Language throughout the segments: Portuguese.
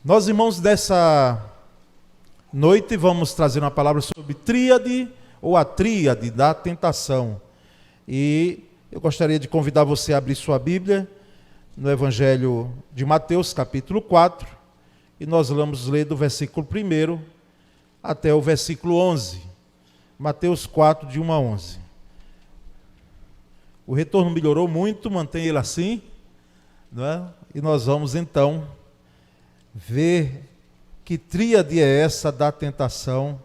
Nós, irmãos, dessa noite vamos trazer uma palavra sobre tríade ou a tríade da tentação. E eu gostaria de convidar você a abrir sua Bíblia no Evangelho de Mateus, capítulo 4, e nós vamos ler do versículo 1 até o versículo 11. Mateus 4, de 1 a 11. O retorno melhorou muito, mantém ele assim, não é? E nós vamos então ver que tríade é essa da tentação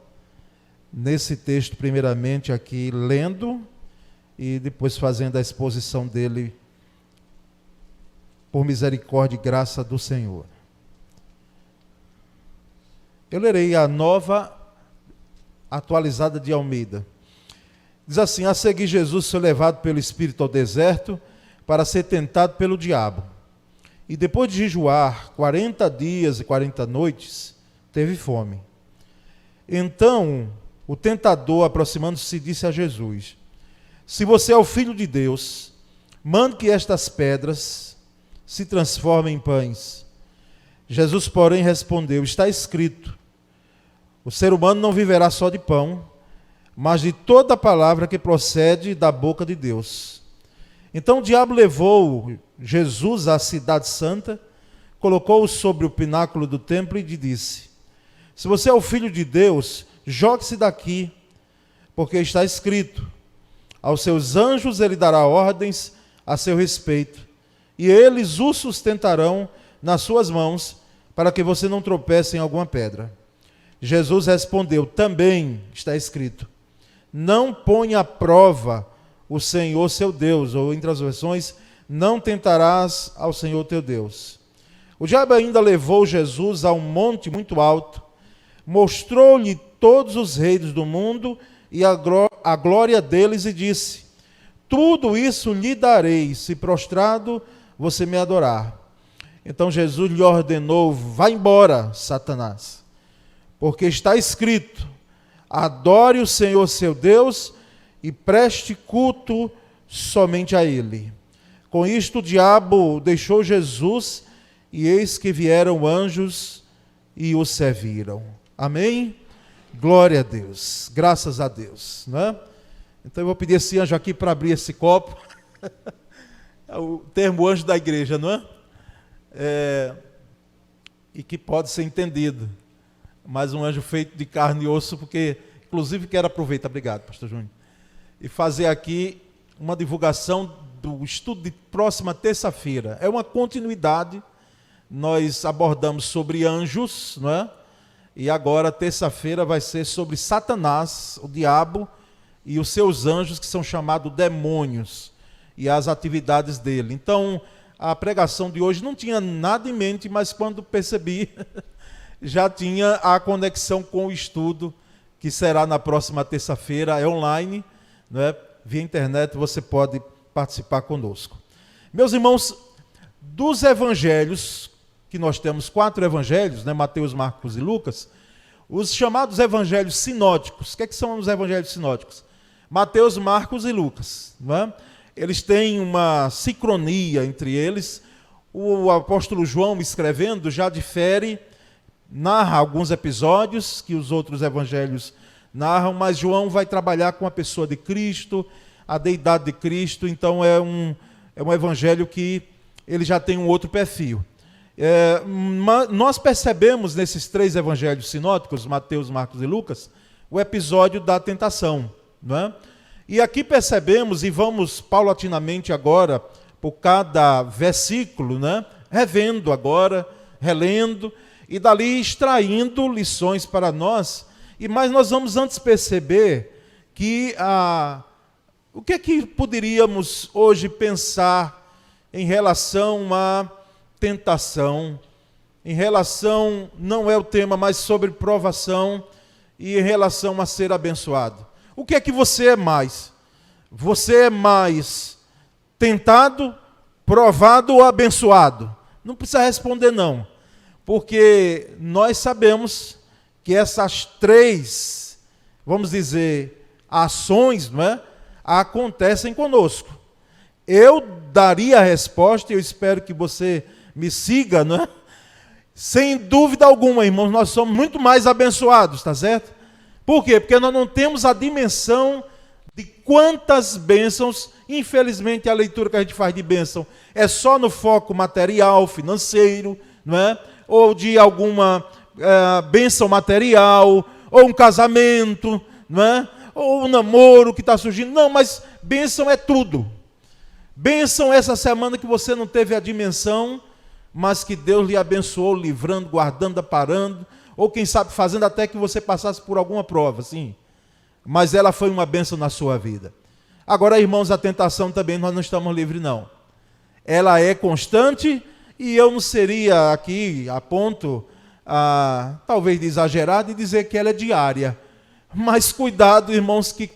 nesse texto, primeiramente aqui lendo e depois fazendo a exposição dele por misericórdia e graça do Senhor. Eu lerei a Nova Atualizada de Almeida. Diz assim: a seguir Jesus foi levado pelo Espírito ao deserto para ser tentado pelo diabo. E depois de jejuar 40 dias e 40 noites, teve fome. Então, o tentador, aproximando-se, disse a Jesus: se você é o Filho de Deus, mande que estas pedras se transformem em pães. Jesus, porém, respondeu: está escrito, o ser humano não viverá só de pão, mas de toda palavra que procede da boca de Deus. Então o diabo levou Jesus à cidade santa, colocou-o sobre o pináculo do templo e lhe disse: se você é o Filho de Deus, jogue-se daqui, porque está escrito, aos seus anjos ele dará ordens a seu respeito, e eles o sustentarão nas suas mãos, para que você não tropece em alguma pedra. Jesus respondeu: também está escrito, não ponha à prova o Senhor seu Deus, ou entre as versões, não tentarás ao Senhor teu Deus. O diabo ainda levou Jesus a um monte muito alto, mostrou-lhe todos os reinos do mundo e a glória deles e disse: tudo isso lhe darei, se prostrado você me adorar. Então Jesus lhe ordenou: vá embora, Satanás, porque está escrito, adore o Senhor seu Deus e preste culto somente a Ele. Com isto o diabo deixou Jesus, e eis que vieram anjos e o serviram. Amém? Glória a Deus, graças a Deus, não é? Então eu vou pedir esse anjo aqui para abrir esse copo. É o termo anjo da igreja, não é? E que pode ser entendido. Mas um anjo feito de carne e osso, porque, inclusive, quero aproveitar, obrigado, pastor Júnior, e fazer aqui uma divulgação do estudo de próxima terça-feira. É uma continuidade, nós abordamos sobre anjos, não é? E agora, terça-feira, vai ser sobre Satanás, o diabo, e os seus anjos, que são chamados demônios, e as atividades dele. Então, a pregação de hoje não tinha nada em mente, mas quando percebi, já tinha a conexão com o estudo, que será na próxima terça-feira, é online, não é? Via internet você pode participar conosco. Meus irmãos, dos evangelhos, que nós temos 4 evangelhos, né? Mateus, Marcos e Lucas, os chamados evangelhos sinóticos. O que são os evangelhos sinóticos? Mateus, Marcos e Lucas, não é? Eles têm uma sincronia entre eles. O apóstolo João, escrevendo, já difere, narra alguns episódios que os outros evangelhos narram, mas João vai trabalhar com a pessoa de Cristo, a deidade de Cristo, então é um evangelho que ele já tem um outro perfil. Nós percebemos nesses 3 evangelhos sinóticos, Mateus, Marcos e Lucas, o episódio da tentação, não é? E aqui percebemos, e vamos paulatinamente agora, por cada versículo, né? Revendo agora, relendo, e dali extraindo lições para nós. Mas nós vamos antes perceber que o que é que poderíamos hoje pensar em relação à tentação, em relação, não é o tema, mas sobre provação e em relação a ser abençoado. O que é que você é mais? Você é mais tentado, provado ou abençoado? Não precisa responder não, porque nós sabemos que essas 3, vamos dizer, ações, não é, acontecem conosco. Eu daria a resposta, e eu espero que você me siga, não é? Sem dúvida alguma, irmãos, nós somos muito mais abençoados, está certo? Por quê? Porque nós não temos a dimensão de quantas bênçãos. Infelizmente, a leitura que a gente faz de bênção é só no foco material, financeiro, não é? Ou de alguma bênção material, ou um casamento, não é? Ou um namoro que está surgindo. Não, mas bênção é tudo. Bênção essa semana que você não teve a dimensão, mas que Deus lhe abençoou, livrando, guardando, amparando, ou quem sabe fazendo até que você passasse por alguma prova, sim. Mas ela foi uma bênção na sua vida. Agora, irmãos, a tentação também nós não estamos livres, não. Ela é constante e eu não seria aqui a ponto, talvez de exagerar, de dizer que ela é diária. Mas cuidado, irmãos, que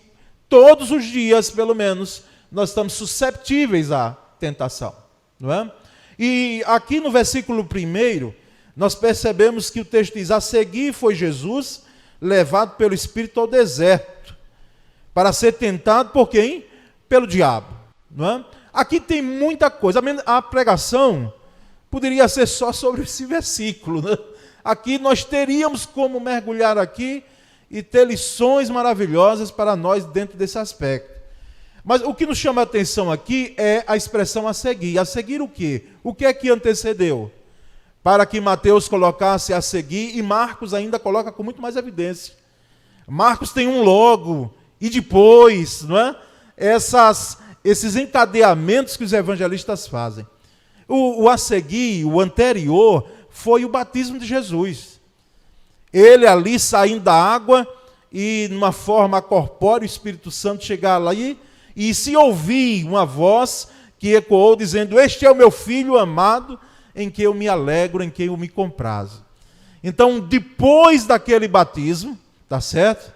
todos os dias, pelo menos, nós estamos susceptíveis à tentação, não é? E aqui no versículo 1, nós percebemos que o texto diz: a seguir foi Jesus levado pelo Espírito ao deserto, para ser tentado por quem? Pelo diabo, não é? Aqui tem muita coisa. A pregação poderia ser só sobre esse versículo, né? Aqui nós teríamos como mergulhar aqui e ter lições maravilhosas para nós dentro desse aspecto. Mas o que nos chama a atenção aqui é a expressão a seguir. A seguir o quê? O que é que antecedeu? Para que Mateus colocasse a seguir, e Marcos ainda coloca com muito mais evidência. Marcos tem um logo, e depois, não é? Esses encadeamentos que os evangelistas fazem. O a seguir, o anterior, foi o batismo de Jesus. Ele ali saindo da água, e numa forma corpórea, o Espírito Santo chegar lá e se ouvir uma voz que ecoou dizendo: este é o meu filho amado, em que eu me alegro, em que eu me comprazo. Então, depois daquele batismo, tá certo?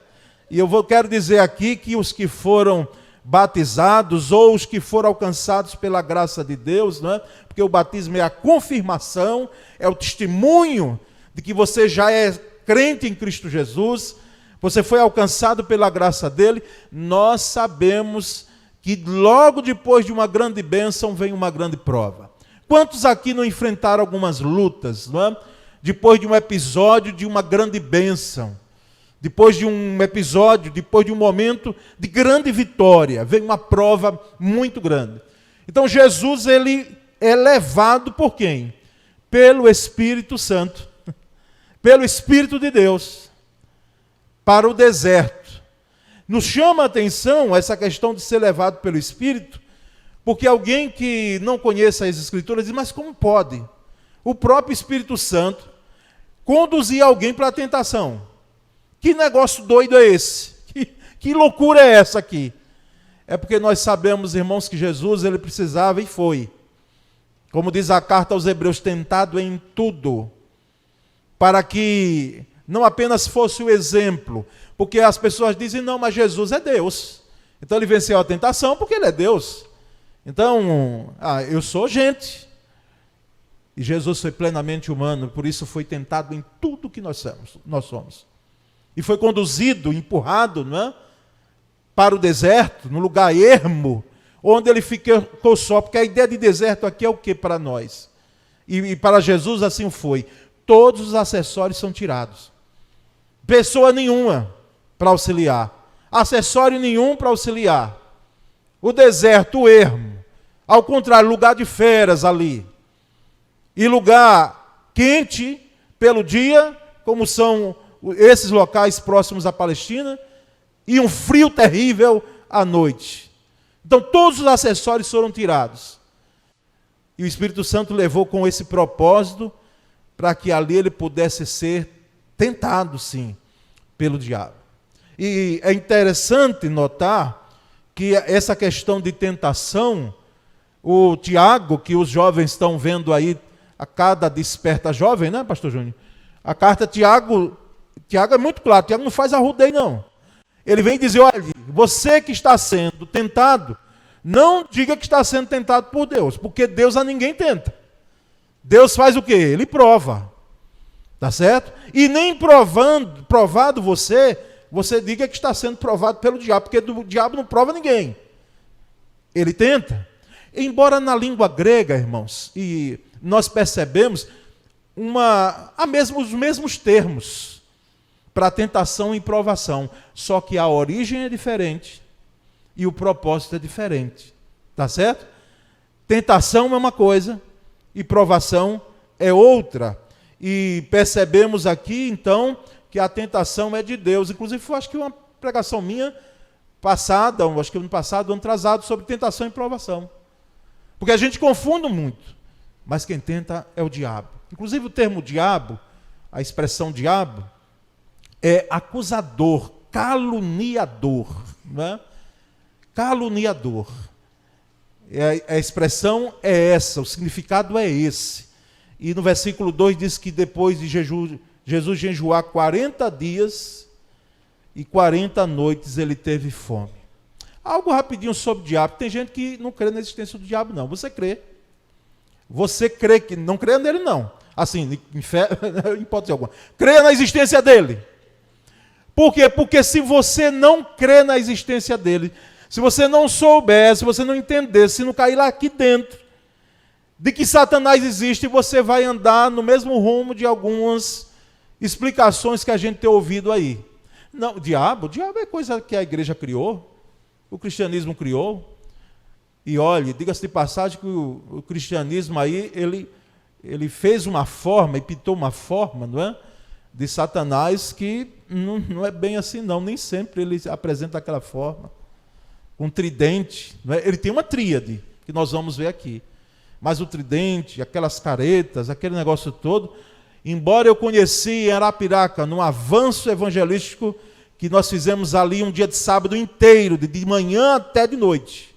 E quero dizer aqui que os que foram batizados ou os que foram alcançados pela graça de Deus, né? Porque o batismo é a confirmação, é o testemunho de que você já é crente em Cristo Jesus, você foi alcançado pela graça dele. Nós sabemos que logo depois de uma grande bênção vem uma grande prova. Quantos aqui não enfrentaram algumas lutas, não é? Depois de um episódio de uma grande bênção, depois de um episódio, depois de um momento de grande vitória, vem uma prova muito grande. Então Jesus, ele é levado por quem? Pelo Espírito Santo, pelo Espírito de Deus, para o deserto. Nos chama a atenção essa questão de ser levado pelo Espírito, porque alguém que não conheça as Escrituras diz: mas como pode o próprio Espírito Santo conduzir alguém para a tentação? Que negócio doido é esse? Que loucura é essa aqui? É porque nós sabemos, irmãos, que Jesus, ele precisava e foi, como diz a carta aos Hebreus, tentado em tudo, para que não apenas fosse o exemplo, porque as pessoas dizem: não, mas Jesus é Deus, então ele venceu a tentação porque ele é Deus. Então, eu sou gente. E Jesus foi plenamente humano, por isso foi tentado em tudo que nós somos. E foi conduzido, empurrado, não é? Para o deserto, no lugar ermo, onde ele ficou só, porque a ideia de deserto aqui é o que para nós? E para Jesus assim foi. Todos os acessórios são tirados. Pessoa nenhuma para auxiliar. Acessório nenhum para auxiliar. O deserto, o ermo. Ao contrário, lugar de feras ali. E lugar quente pelo dia, como são esses locais próximos à Palestina, e um frio terrível à noite. Então todos os acessórios foram tirados. E o Espírito Santo levou com esse propósito, para que ali ele pudesse ser tentado, sim, pelo diabo. E é interessante notar que essa questão de tentação, o Tiago, que os jovens estão vendo aí, a cada desperta jovem, né, pastor Júnior? A carta Tiago é muito claro, Tiago não faz arrudeio, não. Ele vem dizer: olha, você que está sendo tentado, não diga que está sendo tentado por Deus, porque Deus a ninguém tenta. Deus faz o quê? Ele prova. Tá certo? E nem provado você diga que está sendo provado pelo diabo, porque o diabo não prova ninguém. Ele tenta. Embora na língua grega, irmãos, e nós percebemos, os mesmos termos para tentação e provação, só que a origem é diferente e o propósito é diferente. Tá certo? Tentação é uma coisa e provação é outra. E percebemos aqui, então, que a tentação é de Deus. Inclusive, eu acho que uma pregação minha passada, acho que ano passado, ano atrasado, sobre tentação e provação. Porque a gente confunde muito, mas quem tenta é o diabo. Inclusive, o termo diabo, a expressão diabo, é acusador, caluniador. Não é? Caluniador. A expressão é essa, o significado é esse. E no versículo 2 diz que depois de Jesus jejuar 40 dias e 40 noites ele teve fome. Algo rapidinho sobre o diabo. Tem gente que não crê na existência do diabo, não. Você crê. Você crê que... Não crê nele, não. Assim, em hipótese alguma. Crê na existência dele. Por quê? Porque se você não crê na existência dele, se você não souber, se você não entender, se não cair lá aqui dentro, de que Satanás existe, você vai andar no mesmo rumo de algumas explicações que a gente tem ouvido aí. Não, o diabo é coisa que a igreja criou, o cristianismo criou. E olhe, diga-se de passagem que o cristianismo aí, ele fez uma forma, e pintou uma forma, não é? De Satanás que não é bem assim não, nem sempre ele apresenta aquela forma. Um tridente, não é? Ele tem uma tríade, que nós vamos ver aqui. Mas o tridente, aquelas caretas, aquele negócio todo, embora eu conheci em Arapiraca, num avanço evangelístico que nós fizemos ali um dia de sábado inteiro, de manhã até de noite.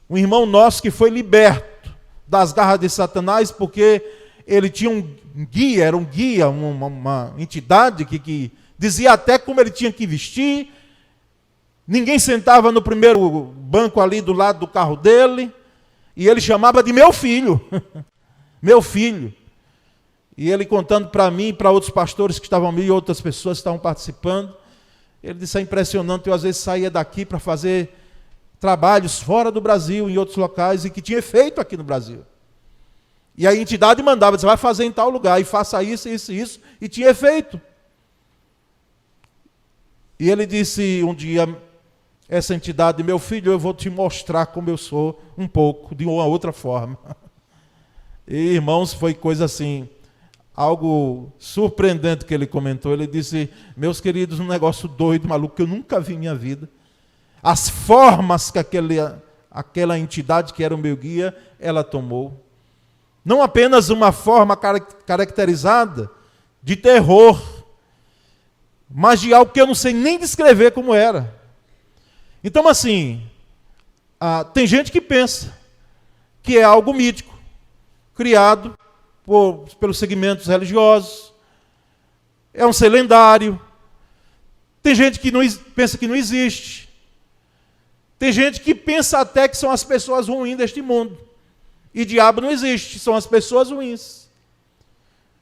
Um irmão nosso que foi liberto das garras de Satanás, porque ele tinha um guia, era um guia, uma entidade que dizia até como ele tinha que vestir. Ninguém sentava no primeiro banco ali do lado do carro dele. E ele chamava de meu filho. Meu filho. E ele contando para mim e para outros pastores que estavam ali e outras pessoas que estavam participando. Ele disse, é impressionante, eu às vezes saía daqui para fazer trabalhos fora do Brasil, em outros locais, e que tinha efeito aqui no Brasil. E a entidade mandava, você vai fazer em tal lugar, e faça isso, isso, isso, e tinha efeito. E ele disse um dia, essa entidade, meu filho, eu vou te mostrar como eu sou um pouco, de uma outra forma. E, irmãos, foi coisa assim, algo surpreendente que ele comentou. Ele disse, meus queridos, um negócio doido, maluco, que eu nunca vi em minha vida. As formas que aquela entidade que era o meu guia, ela tomou. Não apenas uma forma caracterizada de terror, mas de algo que eu não sei nem descrever como era. Então, assim, tem gente que pensa que é algo mítico, criado pelos segmentos religiosos, é um ser lendário. Tem gente que pensa que não existe. Tem gente que pensa até que são as pessoas ruins deste mundo. E diabo não existe, são as pessoas ruins.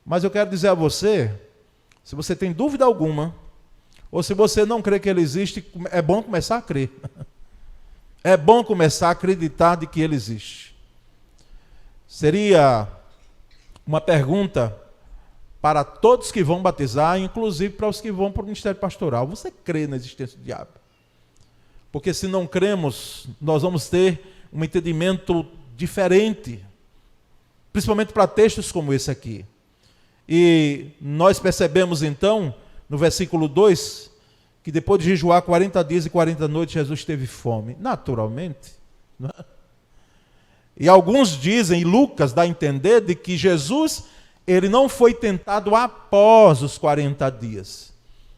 Mas eu quero dizer a você, se você tem dúvida alguma, ou se você não crê que ele existe, é bom começar a crer. É bom começar a acreditar de que ele existe. Seria uma pergunta para todos que vão batizar, inclusive para os que vão para o ministério pastoral. Você crê na existência do diabo? Porque se não cremos, nós vamos ter um entendimento diferente, principalmente para textos como esse aqui. E nós percebemos então, no versículo 2, que depois de jejuar 40 dias e 40 noites, Jesus teve fome. Naturalmente. Não é? E alguns dizem, e Lucas dá a entender, de que Jesus, ele não foi tentado após os 40 dias.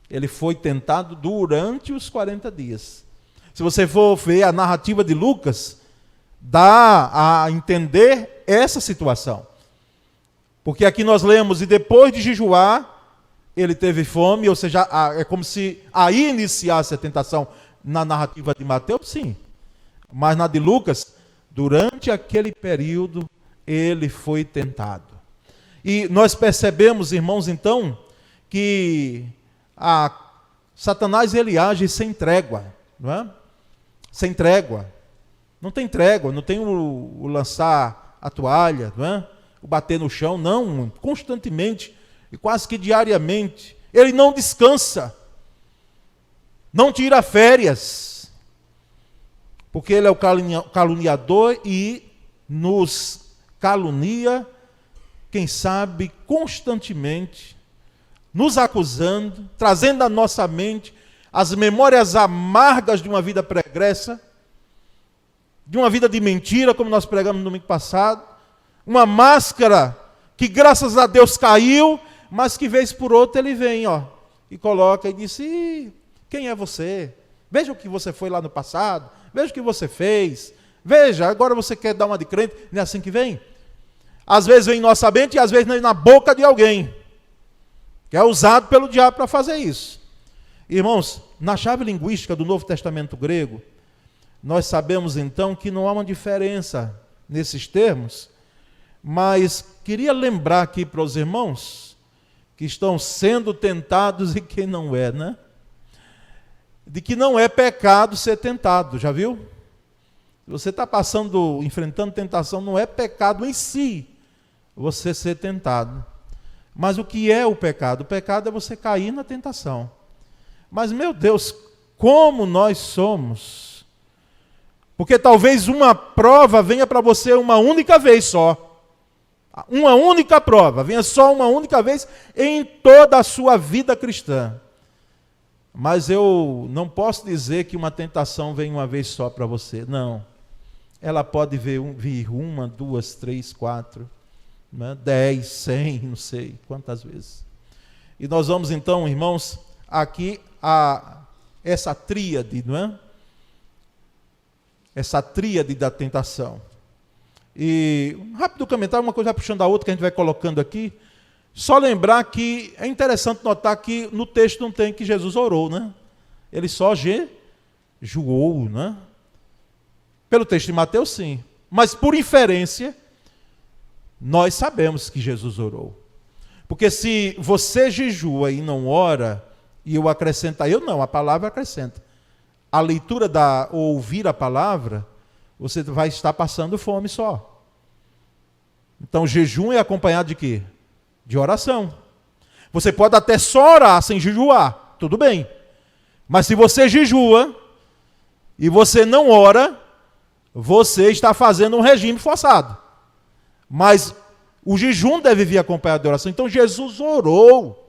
Ele foi tentado durante os 40 dias. Se você for ver a narrativa de Lucas, dá a entender essa situação. Porque aqui nós lemos, e depois de jejuar, ele teve fome, ou seja, é como se aí iniciasse a tentação. Na narrativa de Mateus, sim. Mas na de Lucas, durante aquele período, ele foi tentado. E nós percebemos, irmãos, então, que Satanás ele age sem trégua, não é? Sem trégua. Não tem trégua, não tem o lançar a toalha, não é? o bater no chão, não, constantemente e quase que diariamente. Ele não descansa, não tira férias, porque ele é o caluniador e nos calunia, quem sabe, constantemente, nos acusando, trazendo à nossa mente as memórias amargas de uma vida pregressa, de uma vida de mentira, como nós pregamos no domingo passado, uma máscara que graças a Deus caiu, mas que vez por outra ele vem, e coloca e diz: quem é você? Veja o que você foi lá no passado, veja o que você fez, veja, agora você quer dar uma de crente, não é assim que vem? Às vezes vem em nossa mente e às vezes na boca de alguém, que é usado pelo diabo para fazer isso. Irmãos, na chave linguística do Novo Testamento grego, nós sabemos então que não há uma diferença nesses termos, mas queria lembrar aqui para os irmãos que estão sendo tentados e quem não é, né? De que não é pecado ser tentado, já viu? Se você está enfrentando tentação, não é pecado em si você ser tentado. Mas o que é o pecado? O pecado é você cair na tentação. Mas, meu Deus, como nós somos. Porque talvez uma prova venha para você uma única vez só. Uma única prova, venha só uma única vez em toda a sua vida cristã. Mas eu não posso dizer que uma tentação vem uma vez só para você. Não. Ela pode vir uma, duas, três, quatro, 10, 100, não sei quantas vezes. E nós vamos então, irmãos, aqui a essa tríade, não é? Essa tríade da tentação. E um rápido comentário, uma coisa vai puxando a outra que a gente vai colocando aqui. Só lembrar que é interessante notar que no texto não tem que Jesus orou, né? Ele só jejuou, né? Pelo texto de Mateus, sim. Mas por inferência, nós sabemos que Jesus orou. Porque se você jejua e não ora, e eu acrescentar, a palavra acrescenta. A leitura ou ouvir a palavra, você vai estar passando fome só. Então, jejum é acompanhado de quê? De oração. Você pode até só orar sem jejuar, tudo bem. Mas se você jejua e você não ora, você está fazendo um regime forçado. Mas o jejum deve vir acompanhado de oração. Então, Jesus orou.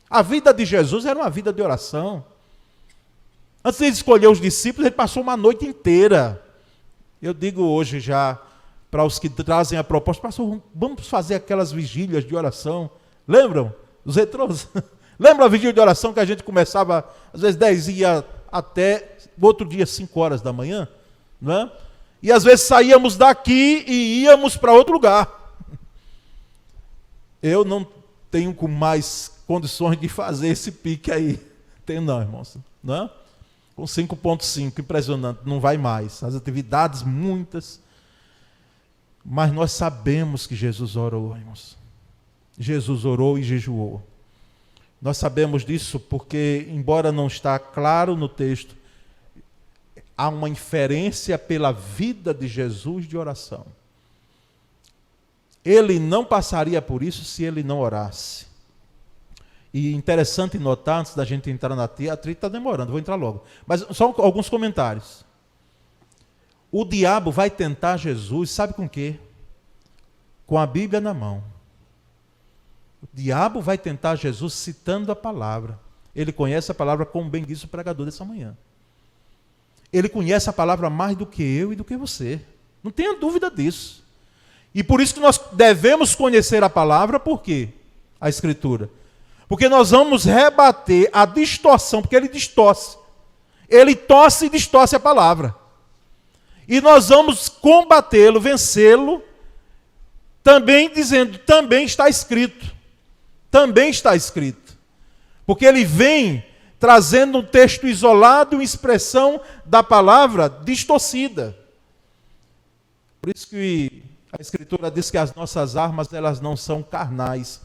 A vida de Jesus era uma vida de oração. Antes de ele escolher os discípulos, ele passou uma noite inteira. Eu digo hoje já, para os que trazem a proposta, pastor, vamos fazer aquelas vigílias de oração. Lembram? Os retrôs? Lembra a vigília de oração que a gente começava, às vezes 10 ia até, o outro dia 5 horas da manhã? Não é? E às vezes saíamos daqui e íamos para outro lugar. Eu não tenho com mais condições de fazer esse pique aí. Tenho não, irmãos. Não é? Com 5.5, impressionante, não vai mais. As atividades, muitas. Mas nós sabemos que Jesus orou, irmãos. Jesus orou e jejuou. Nós sabemos disso porque, embora não está claro no texto, há uma inferência pela vida de Jesus de oração. Ele não passaria por isso se ele não orasse. E interessante notar, antes da gente entrar na trilha, a trilha está demorando, vou entrar logo. Mas só alguns comentários. O diabo vai tentar Jesus, sabe com o quê? Com a Bíblia na mão. O diabo vai tentar Jesus citando a palavra. Ele conhece a palavra, como bem disse o pregador dessa manhã. Ele conhece a palavra mais do que eu e do que você. Não tenha dúvida disso. E por isso que nós devemos conhecer a palavra, por quê? A Escritura. Porque nós vamos rebater a distorção, porque ele distorce. Ele torce e distorce a palavra. E nós vamos combatê-lo, vencê-lo, também dizendo, também está escrito. Também está escrito. Porque ele vem trazendo um texto isolado, uma expressão da palavra distorcida. Por isso que a Escritura diz que as nossas armas, elas não são carnais,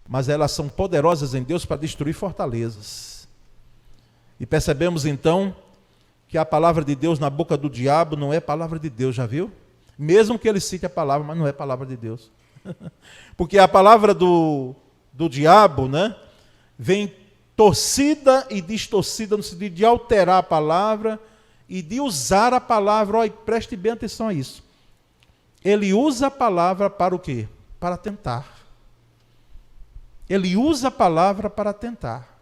mas elas são poderosas em Deus para destruir fortalezas. E percebemos então que a palavra de Deus na boca do diabo não é palavra de Deus, já viu? Mesmo que ele cite a palavra, mas não é palavra de Deus. Porque a palavra do diabo, né, vem torcida e distorcida no sentido de alterar a palavra e de usar a palavra. Olha, preste bem atenção a isso. Ele usa a palavra para o quê? Para tentar. Ele usa a palavra para tentar.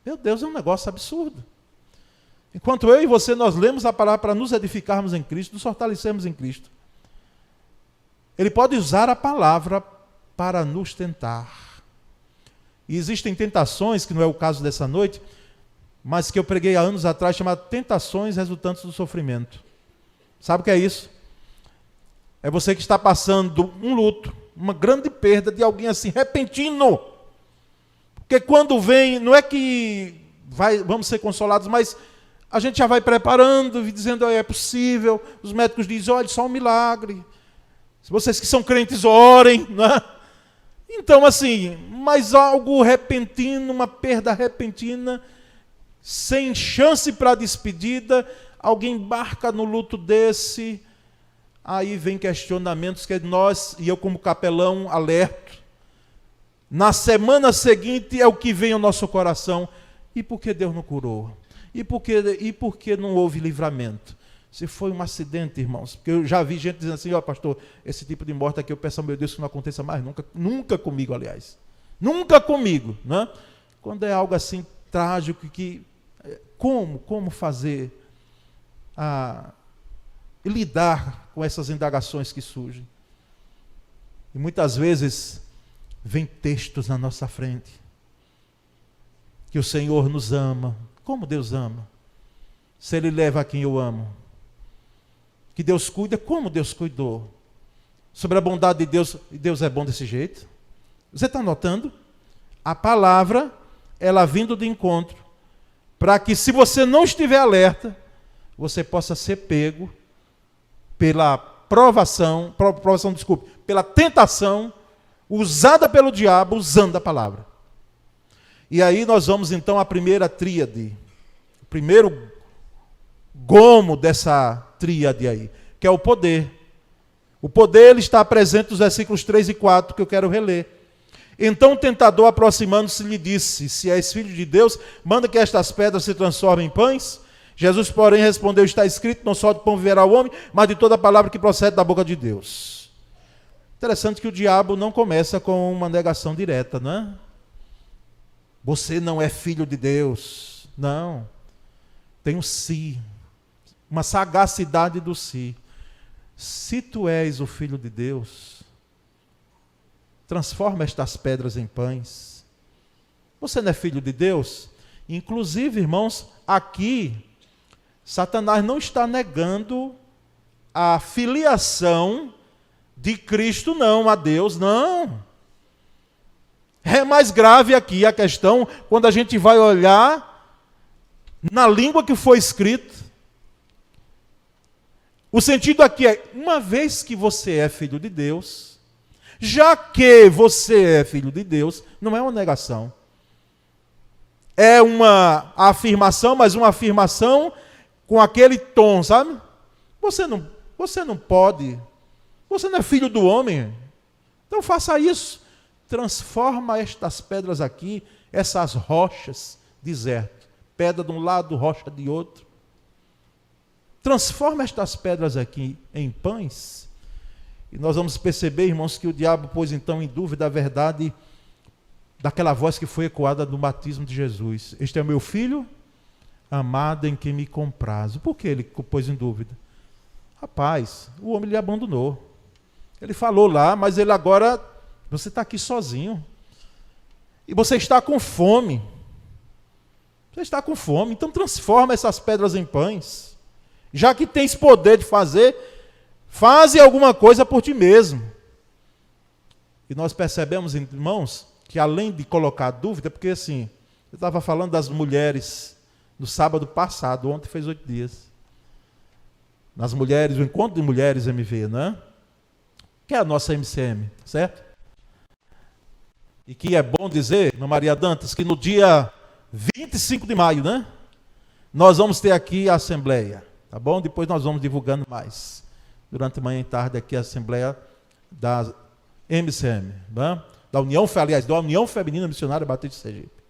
Meu Deus, é um negócio absurdo. Enquanto eu e você, nós lemos a palavra para nos edificarmos em Cristo, nos fortalecermos em Cristo. Ele pode usar a palavra para nos tentar. E existem tentações, que não é o caso dessa noite, mas que eu preguei há anos atrás, chamada tentações resultantes do sofrimento. Sabe o que é isso? É você que está passando um luto, uma grande perda de alguém assim, repentino. Porque quando vem, não é que vamos ser consolados, mas a gente já vai preparando, dizendo, é possível. Os médicos dizem, olha, só um milagre. Se vocês que são crentes, orem. Né? Então, assim, mas algo repentino, uma perda repentina, sem chance para despedida, alguém embarca no luto desse, aí vem questionamentos que nós, e eu como capelão, alerto. Na semana seguinte é o que vem ao nosso coração. E por que Deus não curou? E por que não houve livramento? Se foi um acidente, irmãos, porque eu já vi gente dizendo assim, ó pastor, esse tipo de morte aqui eu peço ao meu Deus que não aconteça mais nunca comigo, aliás. Nunca comigo, né? Quando é algo assim trágico, como fazer lidar com essas indagações que surgem? E muitas vezes vem textos na nossa frente, que o Senhor nos ama, como Deus ama, se Ele leva a quem eu amo, que Deus cuida como Deus cuidou, sobre a bondade de Deus, e Deus é bom desse jeito. Você está notando? A palavra, ela vindo de encontro, para que se você não estiver alerta, você possa ser pego pela pela tentação, usada pelo diabo, usando a palavra. E aí nós vamos então à primeira tríade, o primeiro gomo dessa tríade aí, que é o poder. O poder ele está presente nos versículos 3 e 4, que eu quero reler. Então o tentador, aproximando-se, lhe disse, se és filho de Deus, manda que estas pedras se transformem em pães. Jesus, porém, respondeu, está escrito, não só de pão viverá o homem, mas de toda palavra que procede da boca de Deus. Interessante que o diabo não começa com uma negação direta, não é? Você não é filho de Deus. Não. Tem um si. Uma sagacidade do si. Se tu és o filho de Deus, transforma estas pedras em pães. Você não é filho de Deus? Inclusive, irmãos, aqui, Satanás não está negando a filiação de Cristo, não, a Deus, não. É mais grave aqui a questão quando a gente vai olhar na língua que foi escrito. O sentido aqui é, uma vez que você é filho de Deus, já que você é filho de Deus, não é uma negação. É uma afirmação, mas uma afirmação com aquele tom, sabe? Você não pode, você não é filho do homem, então faça isso. Transforma estas pedras aqui, essas rochas, deserto. Pedra de um lado, rocha de outro. Transforma estas pedras aqui em pães. E nós vamos perceber, irmãos, que o diabo pôs então em dúvida a verdade daquela voz que foi ecoada no batismo de Jesus. Este é o meu filho, amado em quem me comprazo. Por que ele pôs em dúvida? Rapaz, o homem lhe abandonou. Ele falou lá, mas ele agora... Você está aqui sozinho. E você está com fome. Você está com fome. Então transforma essas pedras em pães. Já que tens poder de fazer, faze alguma coisa por ti mesmo. E nós percebemos, irmãos, que além de colocar dúvida, porque assim, eu estava falando das mulheres no sábado passado, ontem fez 8 dias. Nas mulheres, o encontro de mulheres MV, né? Que é a nossa MCM, certo? E que é bom dizer, irmã Maria Dantas, que no dia 25 de maio, né? Nós vamos ter aqui a assembleia, tá bom? Depois nós vamos divulgando mais. Durante a manhã e tarde aqui a assembleia MCM, né? da União Feminina Missionária Batista de Sergipe.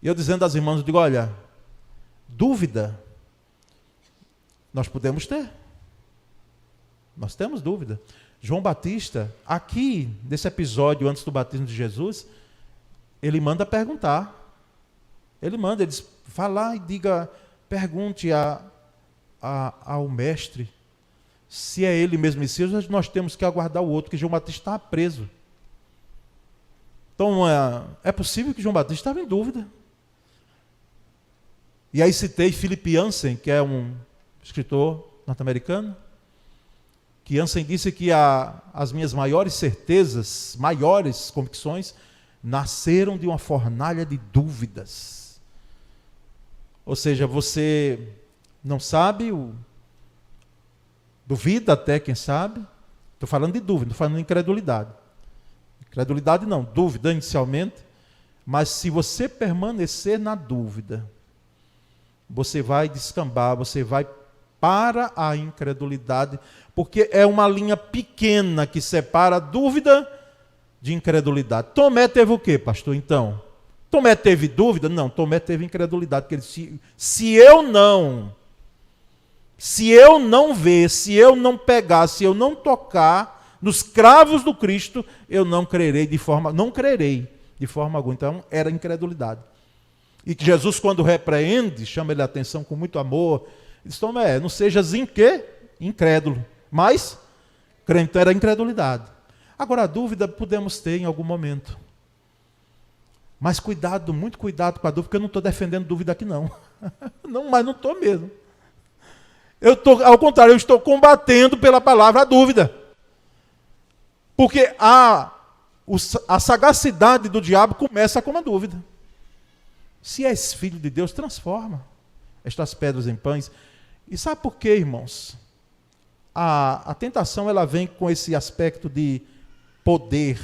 E eu dizendo às irmãs, eu digo, olha, dúvida, nós podemos ter. Nós temos dúvida. João Batista, aqui, nesse episódio antes do batismo de Jesus, ele manda perguntar. Ele diz, vá lá e diga, pergunte ao mestre se é ele mesmo Messias, nós temos que aguardar o outro, que João Batista está preso. Então, é possível que João Batista estava em dúvida. E aí citei Philip Yancey, que é um escritor norte-americano, que Yancey disse que as minhas maiores certezas, maiores convicções, nasceram de uma fornalha de dúvidas. Ou seja, você não sabe, duvida até, quem sabe. Estou falando de dúvida, não estou falando de incredulidade. Incredulidade não, dúvida inicialmente. Mas se você permanecer na dúvida, você vai descambar, você vai para a incredulidade, porque é uma linha pequena que separa a dúvida de incredulidade. Tomé teve o quê, pastor? Então, Tomé teve dúvida? Não, Tomé teve incredulidade, porque ele disse, se eu não ver, se eu não pegar, se eu não tocar nos cravos do Cristo, eu não crerei de forma alguma. Então, era incredulidade. E que Jesus, quando repreende, chama ele a atenção com muito amor, diz, Tomé, não sejas incrédulo, mas crente, era incredulidade. Agora, a dúvida podemos ter em algum momento. Mas cuidado, muito cuidado com a dúvida, porque eu não estou defendendo dúvida aqui não. Mas não estou mesmo. Ao contrário, eu estou combatendo pela palavra a dúvida. Porque a sagacidade do diabo começa com uma dúvida. Se és filho de Deus, transforma estas pedras em pães. E sabe por quê, irmãos? A tentação ela vem com esse aspecto de poder.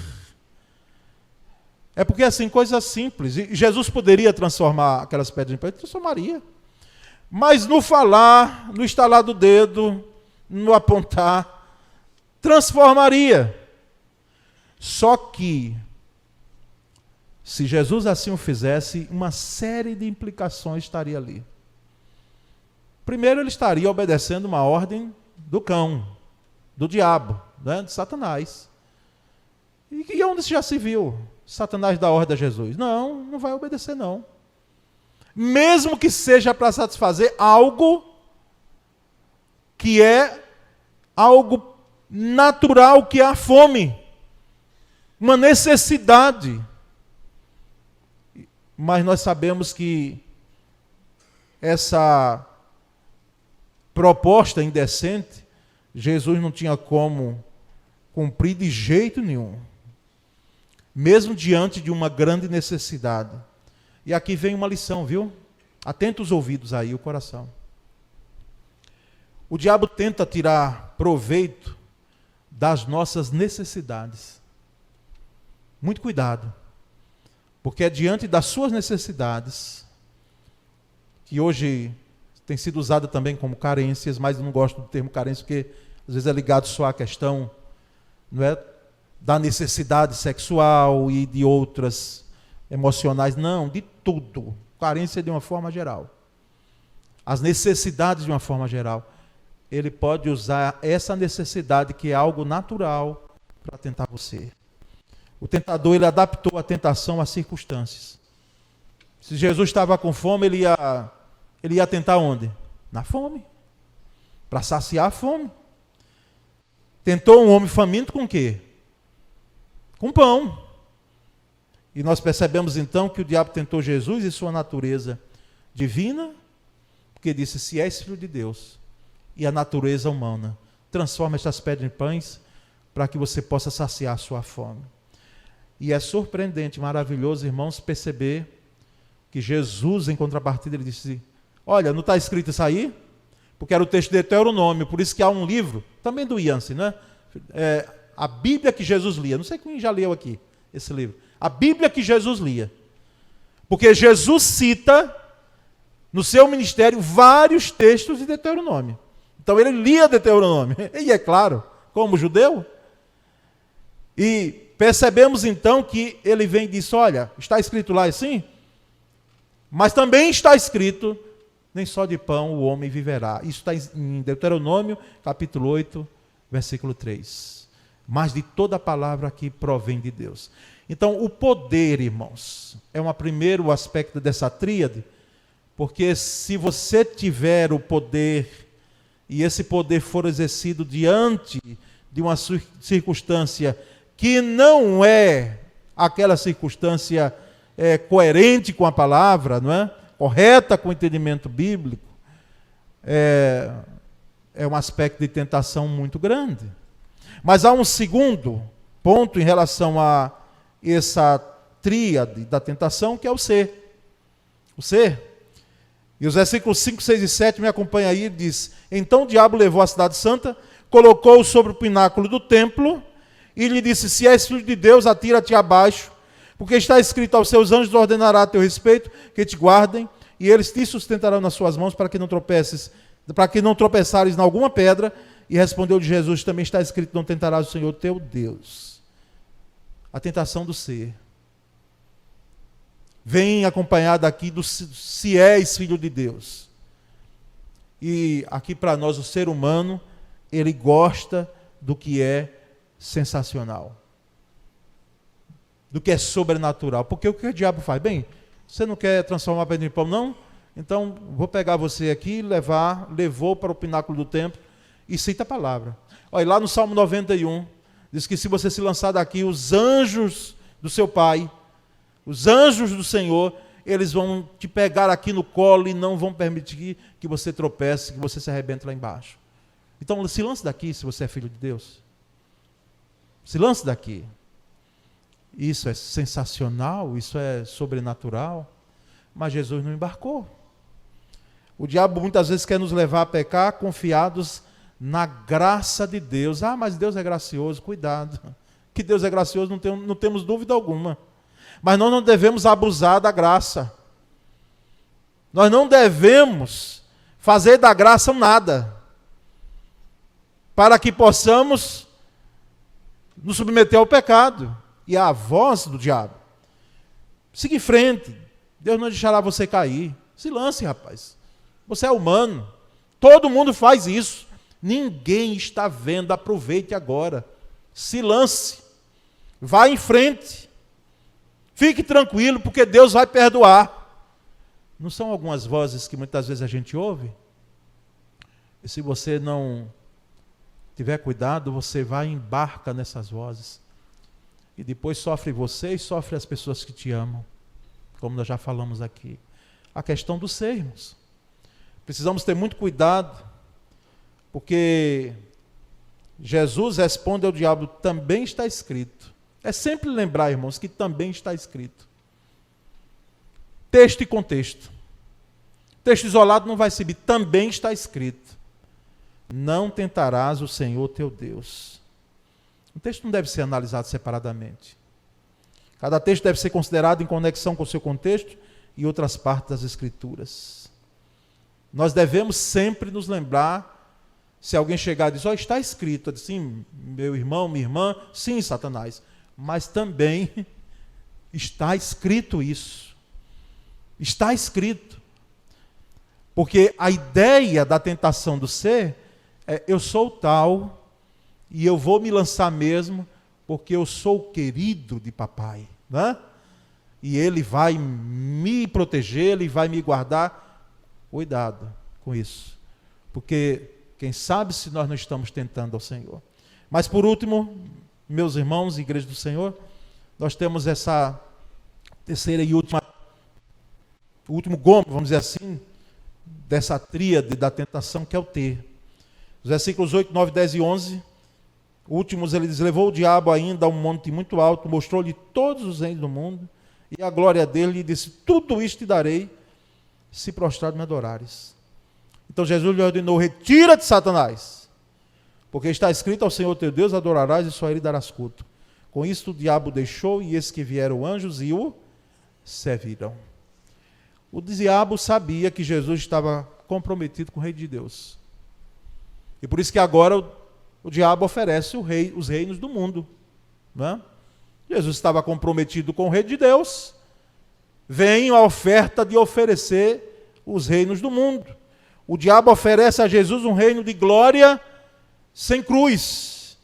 É porque assim, coisas simples. E Jesus poderia transformar aquelas pedras em pães? Transformaria. Mas no falar, no estalar do dedo, no apontar, transformaria. Só que, se Jesus assim o fizesse, uma série de implicações estaria ali. Primeiro, ele estaria obedecendo uma ordem do cão, do diabo, né, de Satanás. E onde já se viu? Satanás dá ordem a Jesus? Não vai obedecer não. Mesmo que seja para satisfazer algo que é algo natural, que é a fome, uma necessidade. Mas nós sabemos que essa proposta indecente, Jesus não tinha como cumprir de jeito nenhum, mesmo diante de uma grande necessidade. E aqui vem uma lição, viu? Atenta os ouvidos aí, o coração. O diabo tenta tirar proveito das nossas necessidades. Muito cuidado, porque é diante das suas necessidades, que hoje tem sido usada também como carências, mas eu não gosto do termo carência, porque às vezes é ligado só à questão, não é, da necessidade sexual e de outras emocionais, não, de tudo. Carência de uma forma geral. As necessidades de uma forma geral. Ele pode usar essa necessidade, que é algo natural, para tentar você. O tentador, ele adaptou a tentação às circunstâncias. Se Jesus estava com fome, ele ia tentar onde? Na fome. Para saciar a fome. Tentou um homem faminto com o quê? Com pão. E nós percebemos então que o diabo tentou Jesus e sua natureza divina, porque disse, se és filho de Deus, e a natureza humana, transforma estas pedras em pães, para que você possa saciar a sua fome. E é surpreendente, maravilhoso, irmãos, perceber que Jesus, em contrapartida, ele disse, olha, não está escrito isso aí? Porque era o texto de Deuteronômio, por isso que há um livro, também do Yancey, né? A Bíblia que Jesus lia. Não sei quem já leu aqui esse livro. A Bíblia que Jesus lia. Porque Jesus cita, no seu ministério, vários textos de Deuteronômio. Então ele lia Deuteronômio. E é claro, como judeu. E percebemos então que ele vem e diz, olha, está escrito lá assim, mas também está escrito, nem só de pão o homem viverá. Isso está em Deuteronômio, capítulo 8, versículo 3. Mas de toda a palavra que provém de Deus. Então, o poder, irmãos, é um primeiro aspecto dessa tríade, porque se você tiver o poder, e esse poder for exercido diante de uma circunstância que não é aquela circunstância coerente com a palavra, não é? Correta com o entendimento bíblico, é um aspecto de tentação muito grande. Mas há um segundo ponto em relação a essa tríade da tentação, que é o ser. O ser. E os versículos 5, 6 e 7, me acompanha aí, diz, então o diabo levou a cidade santa, colocou-o sobre o pináculo do templo, e lhe disse, se és filho de Deus, atira-te abaixo, porque está escrito, aos seus anjos ordenará a teu respeito, que te guardem, e eles te sustentarão nas suas mãos, para que não tropeçares em alguma pedra. E respondeu-lhe Jesus, também está escrito, não tentarás o Senhor teu Deus. A tentação do ser vem acompanhada aqui do se és filho de Deus. E aqui para nós, o ser humano, ele gosta do que é sensacional, do que é sobrenatural. Porque o que o diabo faz? Bem, você não quer transformar pedra em pão, não? Então, vou pegar você aqui, levou para o pináculo do templo, e cita a palavra. Olha, lá no Salmo 91, diz que se você se lançar daqui, os anjos do seu Pai, os anjos do Senhor, eles vão te pegar aqui no colo e não vão permitir que você tropece, que você se arrebente lá embaixo. Então, se lance daqui, se você é filho de Deus. Se lance daqui. Isso é sensacional, isso é sobrenatural, mas Jesus não embarcou. O diabo muitas vezes quer nos levar a pecar confiados na graça de Deus. Ah, mas Deus é gracioso, cuidado. Que Deus é gracioso, não temos dúvida alguma. Mas nós não devemos abusar da graça. Nós não devemos fazer da graça um nada, para que possamos nos submeter ao pecado e à voz do diabo. Siga em frente. Deus não deixará você cair. Se lance, rapaz. Você é humano. Todo mundo faz isso. Ninguém está vendo. Aproveite agora. Se lance. Vá em frente. Fique tranquilo, porque Deus vai perdoar. Não são algumas vozes que muitas vezes a gente ouve? E se você não tiver cuidado, você vai e embarca nessas vozes. E depois sofre você e sofre as pessoas que te amam. Como nós já falamos aqui. A questão dos sermos. Precisamos ter muito cuidado, porque Jesus responde ao diabo, também está escrito. É sempre lembrar, irmãos, que também está escrito. Texto e contexto. Texto isolado não vai servir. Também está escrito. Não tentarás o Senhor teu Deus. O texto não deve ser analisado separadamente. Cada texto deve ser considerado em conexão com o seu contexto e outras partes das Escrituras. Nós devemos sempre nos lembrar, se alguém chegar e dizer, está escrito, assim, meu irmão, minha irmã, sim, Satanás, mas também está escrito isso. Está escrito. Porque a ideia da tentação do ser é, eu sou tal e eu vou me lançar mesmo porque eu sou o querido de papai, né? E ele vai me proteger, ele vai me guardar. Cuidado com isso, porque quem sabe se nós não estamos tentando ao Senhor. Mas por último, meus irmãos, igreja do Senhor, nós temos essa terceira e último gomo, vamos dizer assim, dessa tríade da tentação, que é o ter. Os versículos 8, 9, 10 e 11, últimos, ele diz, levou o diabo ainda a um monte muito alto, mostrou-lhe todos os reinos do mundo, e a glória dele, e disse, tudo isto te darei, se prostrado me adorares. Então Jesus lhe ordenou, retira-te, Satanás, porque está escrito, ao Senhor teu Deus adorarás e só ele darás culto. Com isto o diabo deixou, e eis que vieram anjos e o serviram. O diabo sabia que Jesus estava comprometido com o reino de Deus. E por isso que agora o diabo oferece os reinos do mundo. não é? Jesus estava comprometido com o reino de Deus. Vem a oferta de oferecer os reinos do mundo. O diabo oferece a Jesus um reino de glória sem cruz,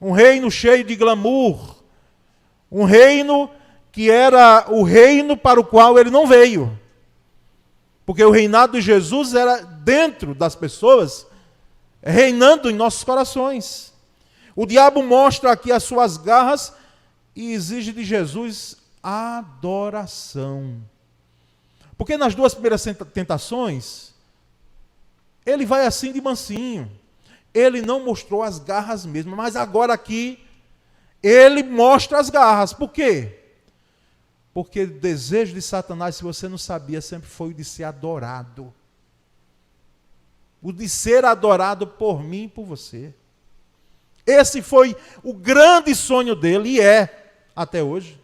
um reino cheio de glamour, um reino que era o reino para o qual ele não veio. Porque o reinado de Jesus era dentro das pessoas, reinando em nossos corações. O diabo mostra aqui as suas garras e exige de Jesus adoração. Porque nas duas primeiras tentações, ele vai assim de mansinho. Ele não mostrou as garras mesmo, mas agora aqui, ele mostra as garras. Por quê? Porque o desejo de Satanás, se você não sabia, sempre foi o de ser adorado. O de ser adorado por mim e por você. Esse foi o grande sonho dele, e é, até hoje.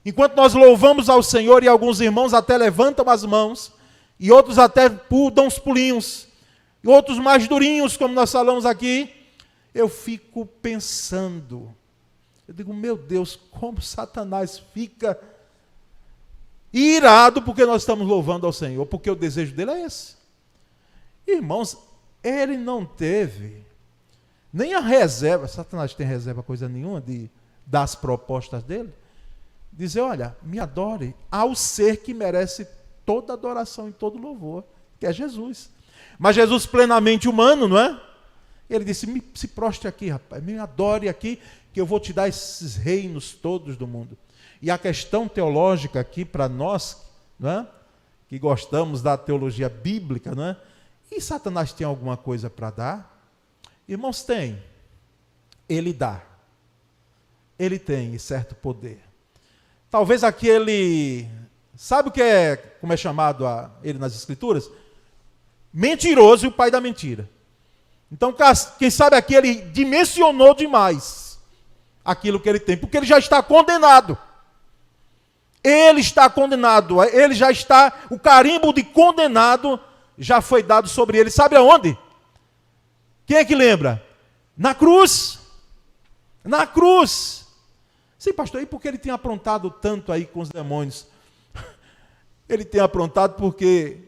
Enquanto nós louvamos ao Senhor, e alguns irmãos até levantam as mãos, e outros até dão uns pulinhos, e outros mais durinhos, como nós falamos aqui, eu fico pensando, eu digo, meu Deus, como Satanás fica irado porque nós estamos louvando ao Senhor, porque o desejo dele é esse. Irmãos, ele não teve nem a reserva, Satanás tem reserva coisa nenhuma das propostas dele, dizer, olha, me adore ao ser que merece toda adoração e todo louvor, que é Jesus. Mas Jesus plenamente humano, não é? Ele disse, se prostre aqui, rapaz, me adore aqui, que eu vou te dar esses reinos todos do mundo. E a questão teológica aqui para nós, não é? Que gostamos da teologia bíblica, não é? E Satanás tem alguma coisa para dar? Irmãos, tem. Ele dá. Ele tem certo poder. Talvez aquele, sabe o que é, como é chamado ele nas Escrituras? Mentiroso e o pai da mentira. Então, quem sabe aqui ele dimensionou demais aquilo que ele tem, porque ele já está condenado. Ele está condenado, ele já está, o carimbo de condenado já foi dado sobre ele. Sabe aonde? Quem é que lembra? Na cruz. Na cruz. Sim, pastor, e por que ele tem aprontado tanto aí com os demônios? Ele tem aprontado porque,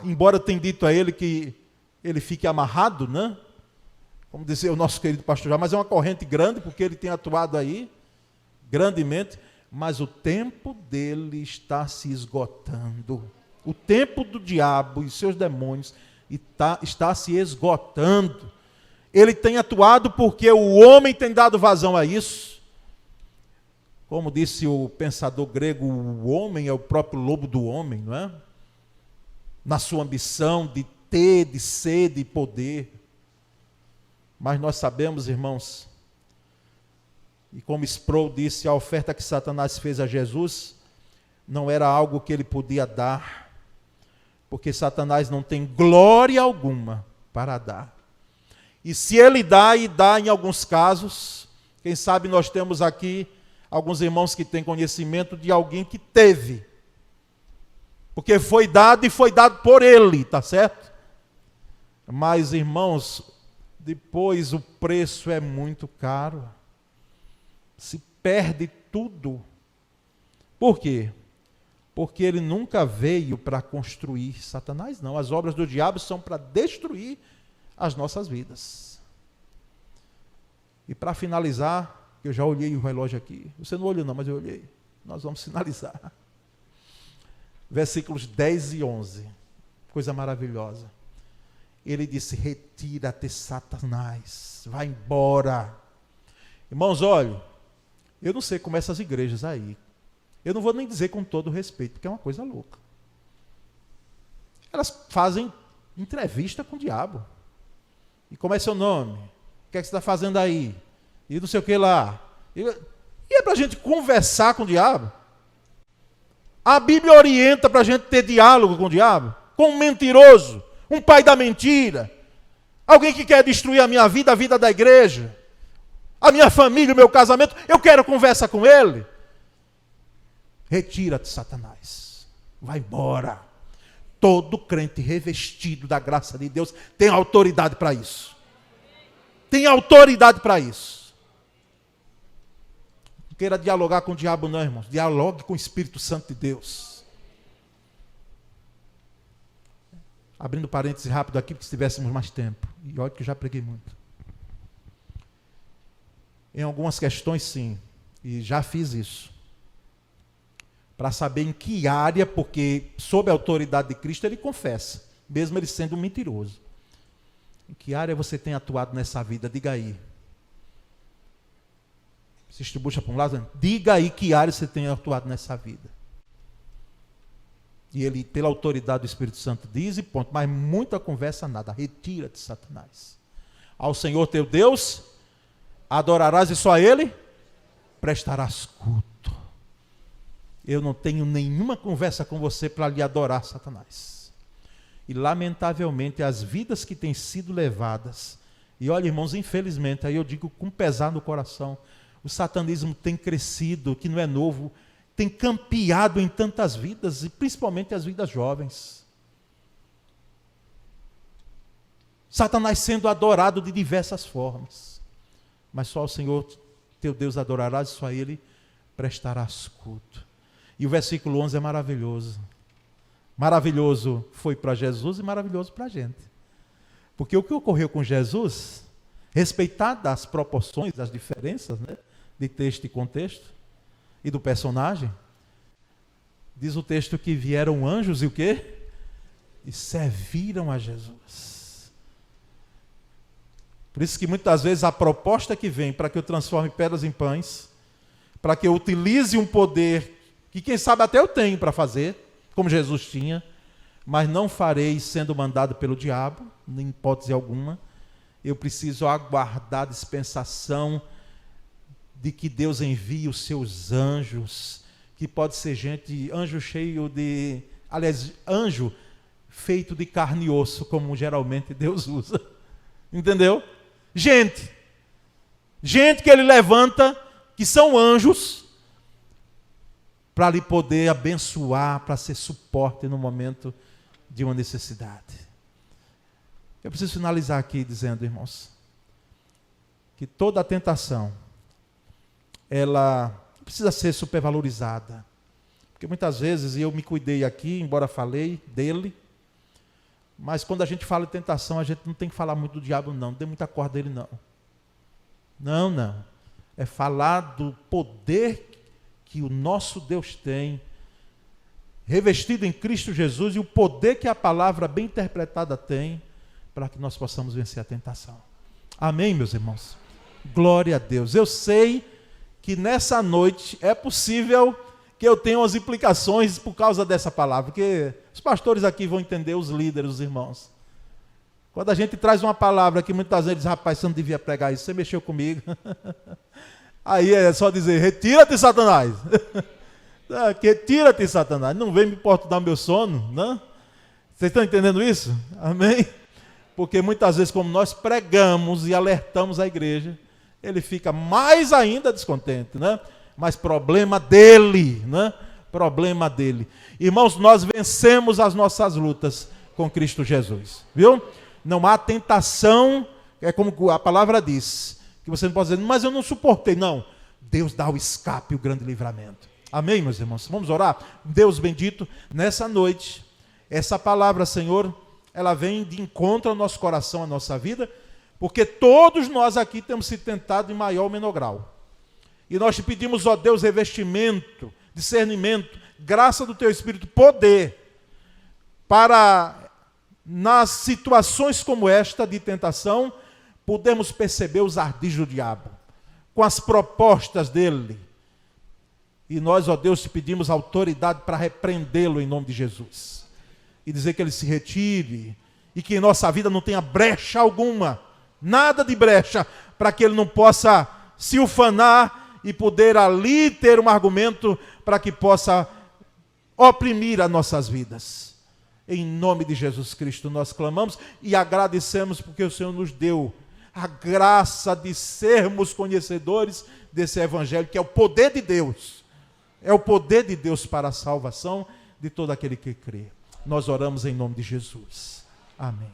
embora tenha dito a ele que ele fique amarrado, né? Como dizia o nosso querido pastor já, mas é uma corrente grande, porque ele tem atuado aí grandemente, mas o tempo dele está se esgotando. O tempo do diabo e seus demônios está se esgotando. Ele tem atuado porque o homem tem dado vazão a isso. Como disse o pensador grego, o homem é o próprio lobo do homem, não é? Na sua ambição de ter, de ser, de poder. Mas nós sabemos, irmãos, e como Sproul disse, a oferta que Satanás fez a Jesus não era algo que ele podia dar, porque Satanás não tem glória alguma para dar. E se ele dá, e dá em alguns casos, quem sabe nós temos aqui alguns irmãos que têm conhecimento de alguém que teve, porque foi dado e foi dado por ele, tá certo? Mas, irmãos, depois o preço é muito caro, se perde tudo. Por quê? Porque ele nunca veio para construir. Satanás não, as obras do diabo são para destruir as nossas vidas. E para finalizar, eu já olhei o relógio aqui, você não olhou não, mas eu olhei, nós vamos finalizar. Versículos 10 e 11, coisa maravilhosa. Ele disse, retira-te, Satanás, vai embora. Irmãos, olha, eu não sei como essas igrejas aí, eu não vou nem dizer com todo respeito, porque é uma coisa louca. Elas fazem entrevista com o diabo. E como é seu nome? O que é que você está fazendo aí? E não sei o que lá. E é para a gente conversar com o diabo? A Bíblia orienta para a gente ter diálogo com o diabo? Com um mentiroso, um pai da mentira, alguém que quer destruir a minha vida, a vida da igreja, a minha família, o meu casamento, eu quero conversa com ele. Retira-te, Satanás, vai embora. Todo crente revestido da graça de Deus tem autoridade para isso. tem autoridade para isso. Não queira dialogar com o diabo não, irmãos. Dialogue com o Espírito Santo de Deus. Abrindo parênteses rápido aqui, porque se tivéssemos mais tempo. E olha que eu já preguei muito. Em algumas questões, sim. E já fiz isso. Para saber em que área, porque sob a autoridade de Cristo ele confessa, mesmo ele sendo um mentiroso. Em que área você tem atuado nessa vida? Diga aí. Se distribuixa para um lado, diga aí que área você tem atuado nessa vida. E ele, pela autoridade do Espírito Santo, diz e ponto. Mas muita conversa nada. Retira-te, Satanás. Ao Senhor teu Deus adorarás e só a Ele prestarás culto. Eu não tenho nenhuma conversa com você para lhe adorar, Satanás. E lamentavelmente as vidas que têm sido levadas, e olha, irmãos, infelizmente, aí eu digo com pesar no coração, o satanismo tem crescido, que não é novo, tem campeado em tantas vidas, e principalmente as vidas jovens. Satanás sendo adorado de diversas formas. Mas só ao Senhor teu Deus adorarás, e só a Ele prestarás culto. E o versículo 11 é maravilhoso. Maravilhoso foi para Jesus e maravilhoso para a gente. Porque o que ocorreu com Jesus, respeitadas as proporções, as diferenças, né, de texto e contexto, e do personagem, diz o texto que vieram anjos e o quê? E serviram a Jesus. Por isso que muitas vezes a proposta que vem para que eu transforme pedras em pães, para que eu utilize um poder que quem sabe até eu tenho para fazer, como Jesus tinha, mas não farei sendo mandado pelo diabo, em hipótese alguma. Eu preciso aguardar a dispensação de que Deus envie os seus anjos, que pode ser gente, anjo cheio de, aliás, anjo feito de carne e osso, como geralmente Deus usa. Entendeu? Gente que ele levanta, que são anjos, para lhe poder abençoar, para ser suporte no momento de uma necessidade. Eu preciso finalizar aqui dizendo, irmãos, que toda a tentação, ela precisa ser supervalorizada. Porque muitas vezes, e eu me cuidei aqui, embora falei dele, mas quando a gente fala de tentação, a gente não tem que falar muito do diabo, não dê muita corda dele, não. Não. É falar do poder que o nosso Deus tem, revestido em Cristo Jesus, e o poder que a palavra bem interpretada tem, para que nós possamos vencer a tentação. Amém, meus irmãos? Glória a Deus. Eu sei que nessa noite é possível que eu tenha umas implicações por causa dessa palavra, porque os pastores aqui vão entender, os líderes, os irmãos. Quando a gente traz uma palavra que muitas vezes diz, rapaz, você não devia pregar isso, você mexeu comigo. Aí é só dizer, retira-te, Satanás. Retira-te, Satanás. Não vem me importunar meu sono, não? Vocês estão entendendo isso? Amém? Porque muitas vezes, como nós pregamos e alertamos a igreja, ele fica mais ainda descontente, né? Mas problema dele, né? Problema dele. Irmãos, nós vencemos as nossas lutas com Cristo Jesus, viu? Não há tentação, é como a palavra diz, que você não pode dizer, mas eu não suportei. Não, Deus dá o escape e o grande livramento. Amém, meus irmãos? Vamos orar? Deus bendito, nessa noite, essa palavra, Senhor, ela vem de encontro ao nosso coração, à nossa vida, porque todos nós aqui temos sido tentados em maior ou menor grau. E nós te pedimos, ó Deus, revestimento, discernimento, graça do Teu Espírito, poder, para, nas situações como esta de tentação, podemos perceber os ardis do diabo, com as propostas dele. E nós, ó Deus, te pedimos autoridade para repreendê-lo em nome de Jesus. E dizer que ele se retire, e que em nossa vida não tenha brecha alguma, nada de brecha, para que ele não possa se ufanar e poder ali ter um argumento para que possa oprimir as nossas vidas. Em nome de Jesus Cristo nós clamamos e agradecemos porque o Senhor nos deu a graça de sermos conhecedores desse evangelho, que é o poder de Deus. É o poder de Deus para a salvação de todo aquele que crê. Nós oramos em nome de Jesus. Amém.